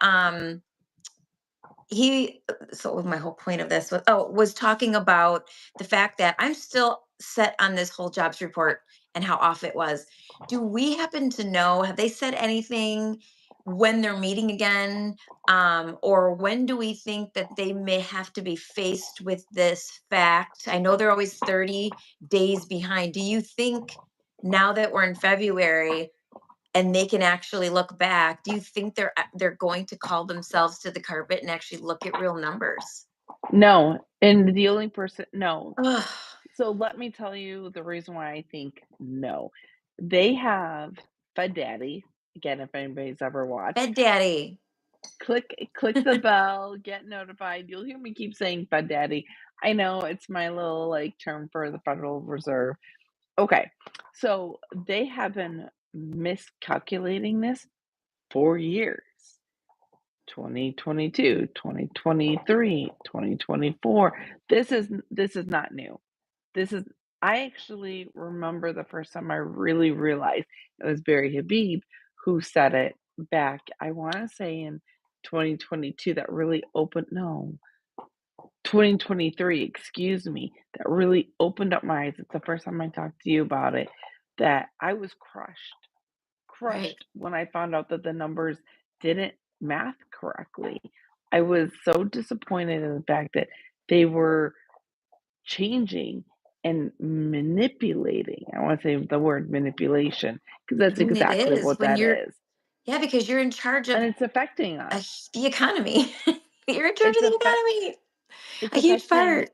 he so my whole point of this was talking about the fact that I'm still set on this whole jobs report and how off it was. Do we happen to know, have they said anything when they're meeting again, or when do we think that they may have to be faced with this fact? I know they're always 30 days behind. Do you think now that we're in February and they can actually look back, do you think they're going to call themselves to the carpet and actually look at real numbers? No, and the only person no. Ugh, So let me tell you the reason why I think no. They have Fud Daddy, again, if anybody's ever watched, Bed Daddy. click the bell, get notified. You'll hear me keep saying Fud Daddy. I know it's my little, like, term for the Federal Reserve. Okay, so they have been miscalculating this for years. 2022, 2023, 2024. This is not new. This is I actually remember the first time I really realized it was Barry Habib who said it back, I wanna say in 2022 that really opened no, 2023, excuse me, that really opened up my eyes. It's the first time I talked to you about it, that I was Right. crushed when I found out that the numbers didn't math correctly. I was so disappointed in the fact that they were changing and manipulating. I want to say the word manipulation because I that's mean, it exactly is what when that you're, is. yeah, because you're in charge And of it's affecting us. the economy. You're in charge It's of the affect economy. it's A huge affecting part.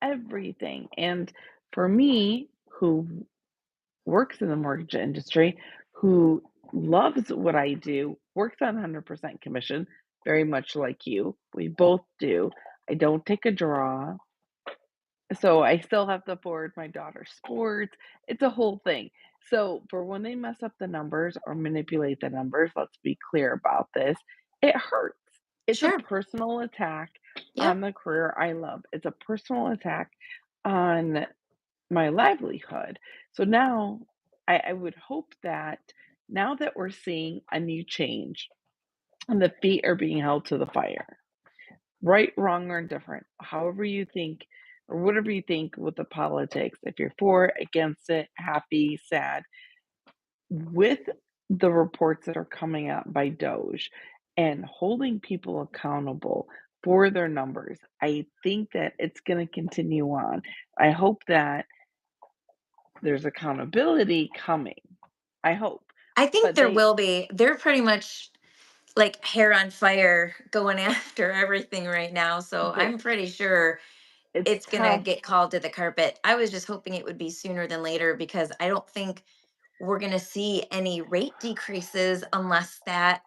everything. And for me, who works in the mortgage industry, who loves what I do, works on 100% commission, very much like you. We both do. I don't take a draw. So I still have to forward my daughter's sports. It's a whole thing. So for when they mess up the numbers or manipulate the numbers, let's be clear about this. It hurts. It's a Sure. personal attack Yep. on the career I love. It's a personal attack on my livelihood. So now I would hope that now that we're seeing a new change and the feet are being held to the fire, right, wrong, or indifferent, however you think, or whatever you think with the politics, if you're for it, against it, happy, sad, with the reports that are coming out by Doge and holding people accountable for their numbers, I think that it's going to continue on. I hope that there's accountability coming. I hope. I think But there will be. They're pretty much like hair on fire going after everything right now. So they I'm pretty sure it's it's gonna tough. get called to the carpet. I was just hoping it would be sooner than later because I don't think we're gonna see any rate decreases unless that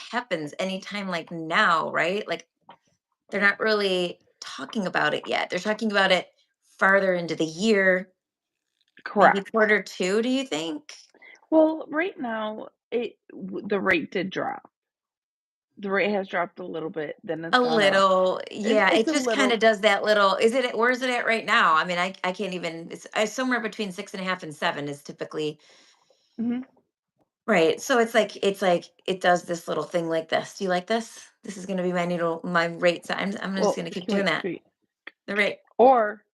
happens anytime like now, right? Like they're not really talking about it yet. They're talking about it farther into the year, maybe Correct. quarter two, do you think? Well, right now, the rate did drop. The rate has dropped a little bit, then it's A gone up. little, yeah, It's it a just kind little. of does that little, is it where is it at right now? I mean, I can't even, it's somewhere between 6.5 and 7 is typically Mhm. right. So it's like it does this little thing like this. Do you like this? This is gonna be my needle, my rate. So I'm just Well, gonna keep doing that. can we The rate. or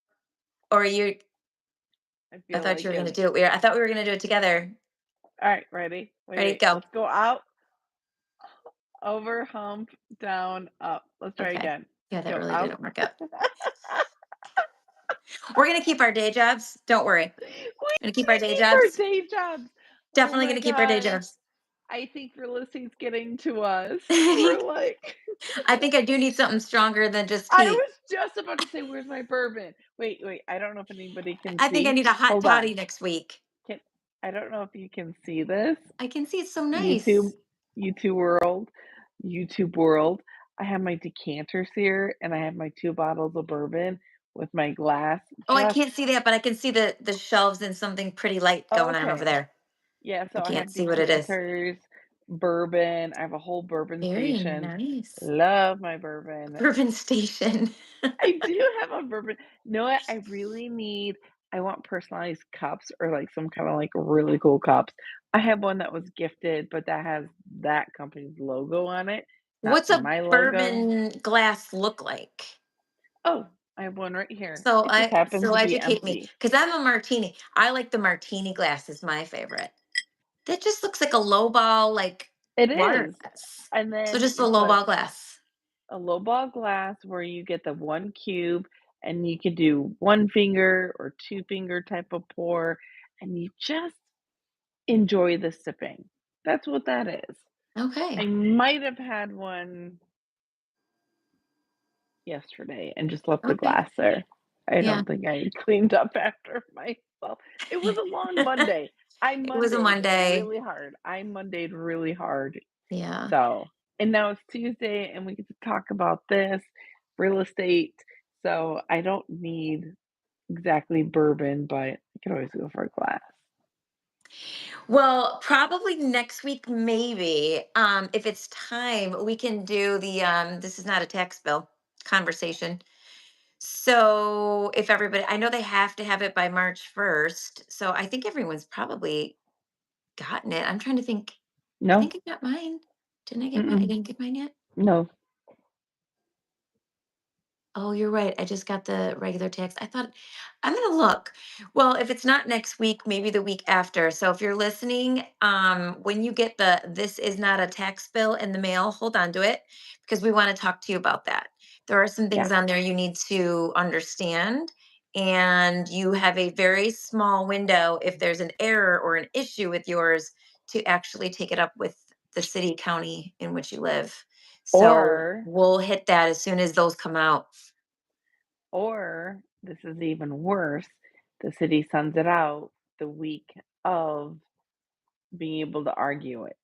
Or you I I feel thought you like were gonna if do it. I thought we were gonna do it together. alright, ready? Ready, Wait, go. let's go out, over, hump, down, up. Let's try Okay. again. Yeah, that Go really out. didn't work out. We're gonna keep our day jobs. Don't worry. We Gonna keep our day keep our jobs. day jobs. Oh Definitely my gonna keep our day gosh. jobs. I think real estate's getting to us. I We're like think I do need something stronger than just I heat. was just about to say, "Where's my bourbon?" Wait, wait, I don't know if anybody can I think I see. need a hot Hold on. toddy next week. Can I don't know if you can see this. I can see it's so YouTube nice. YouTube world YouTube world. I have my decanters here, and I have my 2 bottles of bourbon with my glass Oh, I just can't see that, but I can see the shelves and something pretty light going on over okay. there. Yeah, I so I can't have see what it is. decanters, bourbon, I have a whole bourbon Very station. nice. Love my bourbon. Bourbon station. I do have a bourbon. You know what? I want personalized cups or like some kind of like really cool cups. I have one that was gifted, but that has that company's logo on it, not What's a my logo. bourbon glass look like? Oh, I have one right here. So It just I happens so to be educate me empty. because I'm a martini. I like the martini glass is my favorite. That just looks like a low ball like It water is. glass. And So then just a you low put ball glass. a low ball glass where you get the one cube and you could do one finger or two finger type of pour and you just enjoy the sipping. That's what that is. I Okay. might have had one yesterday and just left the Okay. glass there. I Yeah. don't think I cleaned up after myself. It was a long Monday. I It was a Mondayed Monday. really hard. I Mondayed really hard. Yeah. So, and now it's Tuesday and we get to talk about this real estate. So I don't need exactly bourbon, but I can always go for a glass. Well, probably next week, maybe. If it's time, we can do the this is not a tax bill conversation. So if everybody, I know they have to have it by March 1st. So I think everyone's probably gotten it. I'm trying to think. I No, think I got mine. Didn't I get mine? I mm-mm, didn't get mine yet. no, Oh, you're right. I just got the regular text. I thought I'm gonna look. Well, if it's not next week, maybe the week after. So if you're listening, when you get the this is not a tax bill in the mail, hold on to it because we want to talk to you about that. There are some yeah, things on there you need to understand, and you have a very small window if there's an error or an issue with yours to actually take it up with the city, county in which you live. So or we'll hit that as soon as those come out. or this is even worse. The city sends it out the week of being able to argue it.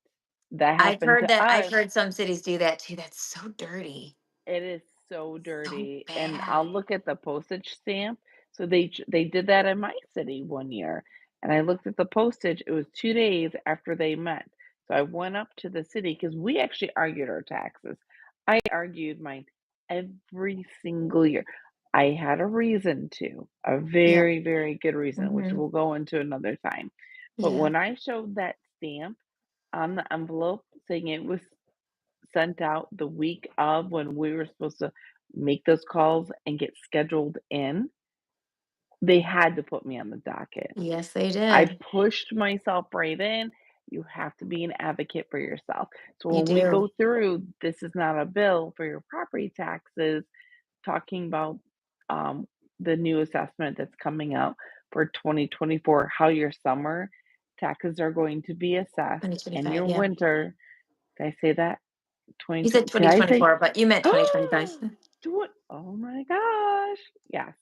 That happened to I've us. heard some cities do that too. That's so dirty. It is so So dirty, and I'll bad. look at the postage stamp. So they did that in my city one year, and I looked at the postage. It was 2 days after they met. So I went up to the city because we actually argued our taxes. I argued mine every single year. I had a reason to, a Yep. very, very good reason, which Hmm. we'll go into another time. But Yeah. when I showed that stamp on the envelope saying it was sent out the week of when we were supposed to make those calls and get scheduled in, they had to put me on the docket. Yes, they I did. pushed myself right in. You have to be an advocate for yourself. So You when we do. go through, this is not a bill for your property taxes, talking about the new assessment that's coming out for 2024, how your summer taxes are going to be assessed and 2025. your Yeah. winter. Did I say that? You said 2020, did I say 2024, but you meant 2025. do it? Oh my gosh. Yes.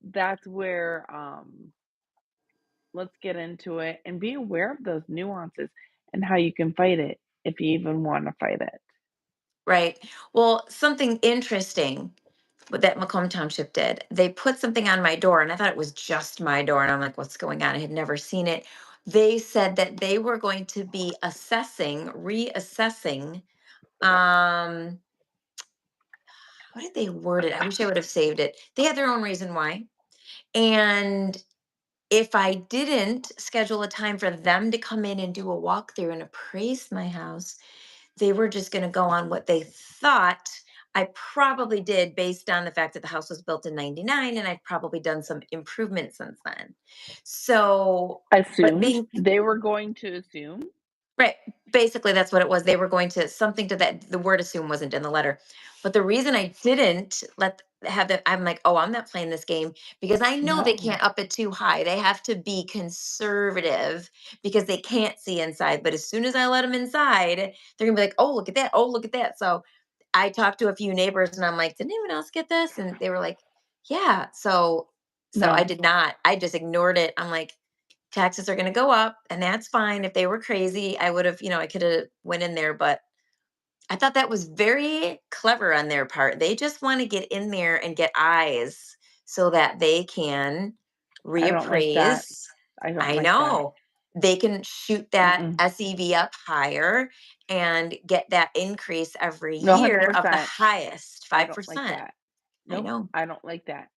That's where let's get into it and be aware of those nuances and how you can fight it. if you even wanna fight it. Right. Well, something interesting that Macomb Township did, they put something on my door, and I thought it was just my door, and I'm like, "What's going on?" I had never seen it. They said that they were going to be reassessing, um, how did they word it? I wish I would have saved it. They had their own reason why. And if I didn't schedule a time for them to come in and do a walkthrough and appraise my house, they were just gonna go on what they thought I probably did based on the fact that the house was built in '99 and I've probably done some improvements since then. So, but Assumed. being They were going to assume. right. Basically, that's what it was. They were going to something to that. The word assume wasn't in the letter. But the reason I didn't have that, I'm like, oh, I'm not playing this game because I know they No, can't up it too high. They have to be conservative because they can't see inside. But as soon as I let them inside, they're gonna be like, oh, look at that. Oh, look at that. So I talked to a few neighbors and I'm like, did anyone else get this? And they were like, yeah. So I no, did not. I just ignored it. I'm like, taxes are going to go up and that's fine. If they were crazy, I would have, I could have went in there, but I thought that was very clever on their part. They just want to get in there and get eyes so that they can I don't like that. reappraise. I don't I like that. know they can shoot that Mm-mm. SEV up higher and get that increase every No, year of the 100%. highest I don't like 5%. that. I Nope, know. I don't like that.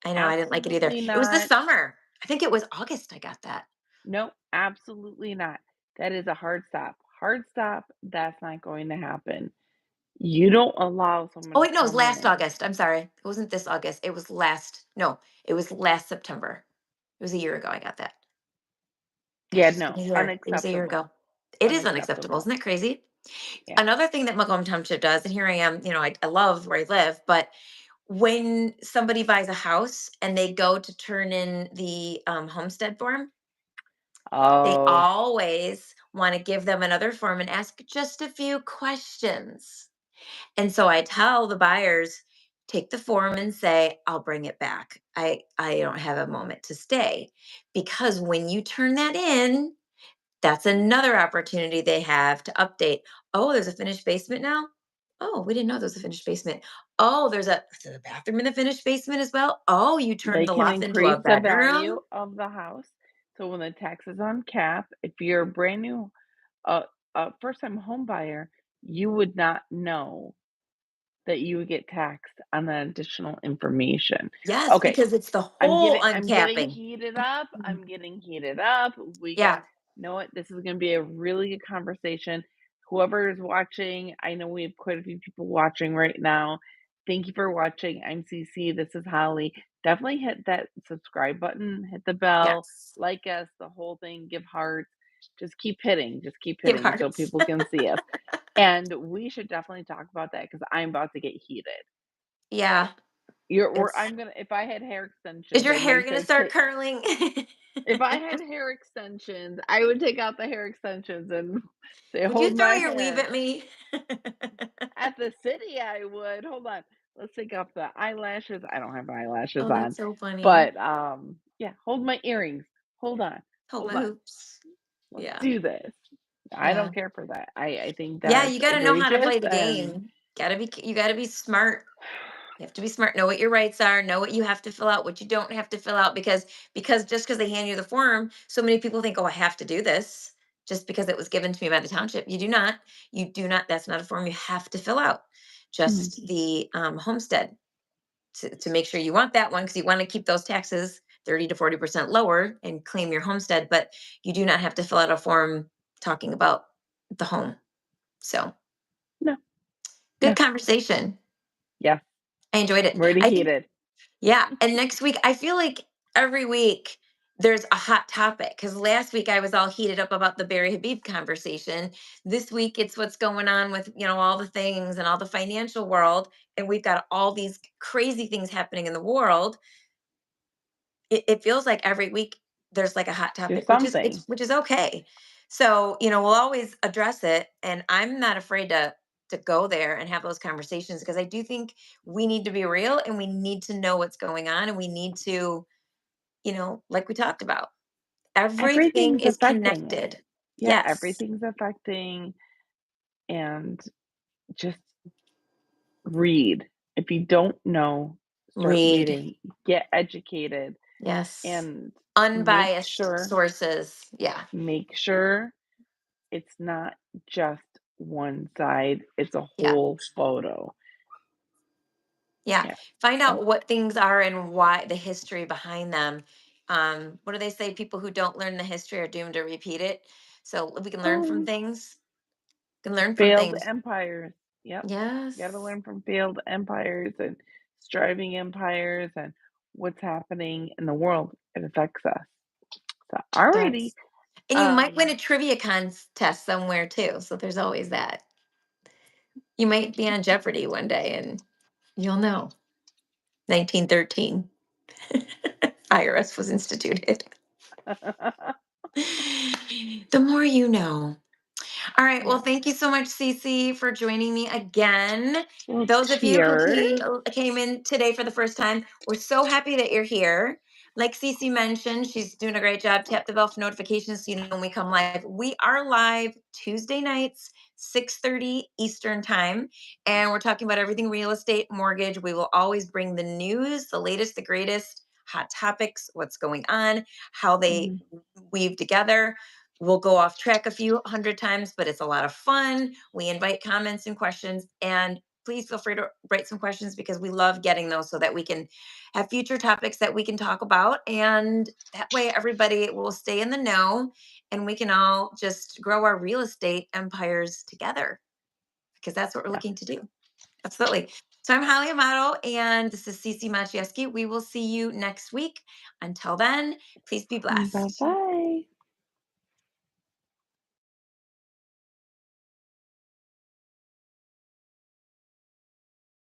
I know. I didn't like it either. Absolutely It was the not. summer. I think it was August I got that. Nope, absolutely not. That is a hard stop. Hard stop, that's not going to happen. You don't allow someone Oh, to wait, no, it was come last in. August. I'm sorry. It wasn't this August. It was last, no, it was last September. It was a year ago I got that. Yeah, Gosh, it's no, been a year. It was a year unacceptable. ago. It is unacceptable. Unacceptable. Isn't that crazy? Yeah. Another thing that Macomb Township does, and here I am, I love where I live, but when somebody buys a house and they go to turn in the homestead form, they Oh, always want to give them another form and ask just a few questions. And so I tell the buyers, take the form and say, I'll bring it back. I don't have a moment to stay. Because when you turn that in, that's another opportunity they have to update. Oh, there's a finished basement now. Oh, we didn't know there was a finished basement. Oh, there's a bathroom in the finished basement as well. Oh, you turned they the can loft into a increase the value bedroom. of the house. So when the tax is on cap, if you're a brand new, uh, first-time home buyer, you would not know that you would get taxed on that additional information. Yes, Okay, because it's the I'm whole getting I'm getting uncapping. heated up. Mhm. I'm getting heated up. We got Yeah. know what? This is gonna be a really good conversation. Whoever is watching, I know we have quite a few people watching right now. Thank you for watching. I'm CC. This is Holly. Definitely hit that subscribe button, hit the bell, Yes. like us, the whole thing, give hearts. Just keep Give hitting so hearts. people can see us. And we should definitely talk about that because I'm about to get heated. Yeah. It's I'm gonna if I had hair Is extensions, your I hair might gonna say start take curling? if I had hair extensions, I would take out the hair extensions and say, Would you "Hold throw my your weave hair." at me? At the city, I would. Hold on. Let's take off the eyelashes. I don't have eyelashes Oh, that's on. so funny. But, yeah, hold my earrings. Hold on. Hold Hold my on. hoops. Let's Yeah. do this. I Yeah. don't care for that. I think Yeah, that's you gotta know how to egregious play the and game. You gotta be smart. You have to be smart, know what your rights are, know what you have to fill out, what you don't have to fill out, because just because they hand you the form, so many people think, oh, I have to do this just because it was given to me by the township. You do not. You do not. That's not a form you have to fill out. Mhm. Just the homestead to make sure you want that one because you want to keep those taxes 30 to 40% lower and claim your homestead, but you do not have to fill out a form talking about the home. So No, good no. conversation. Yeah, I enjoyed it. I'm already I think, heated. yeah. And next week, I feel like every week there's a hot topic because last week I was all heated up about the Barry Habib conversation. This week it's what's going on with, all the things and all the financial world. And we've got all these crazy things happening in the world. It feels like every week there's like a hot There's topic, something. which is okay. So, we'll always address it, and I'm not afraid to go there and have those conversations because I do think we need to be real and we need to know what's going on and we need to, like we talked about, everything Everything's is affecting it. connected. Yeah, Yes. everything's affecting. and just read. If you don't know, start Read. reading, get educated, Yes. and make Unbiased sure sources. Yeah. make sure it's not just one side, it's a Yeah. whole photo. Yeah. Yeah. Find Oh, out what things are and why the history behind them. What do they say? People who don't learn the history are doomed to repeat it. So we can learn from oh, things. Can learn from failed things. empires. Yep. You gotta Yes. learn from failed empires and striving empires and what's happening in the world. It affects us. So, alrighty. Does. And you might win Um, a trivia contest somewhere too. So there's always that. You might be on Jeopardy one day and you'll know. 1913. IRS was instituted. The more you know. All right. Well, yeah. thank you so much, Cece, for joining me again. Well, Those of you who cheers. came in today for the first time, we're so happy that you're here. Like Cece mentioned, she's doing a great job. Tap the bell for notifications so you know when we come live. We are live Tuesday nights, 6:30 Eastern time, and we're talking about everything real estate, mortgage. We will always bring the news, the latest, the greatest, hot topics, what's going on, how they Mhm. weave together. We'll go off track a few hundred times, but it's a lot of fun. We invite comments and questions. And please feel free to write some questions because we love getting those so that we can have future topics that we can talk about. And that way, everybody will stay in the know and we can all just grow our real estate empires together because that's what we're Yeah. looking to do. Absolutely. So I'm Holly Amato, and this is Cece Maciejewski. We will see you next week. Until then, please be Bye blessed. bye.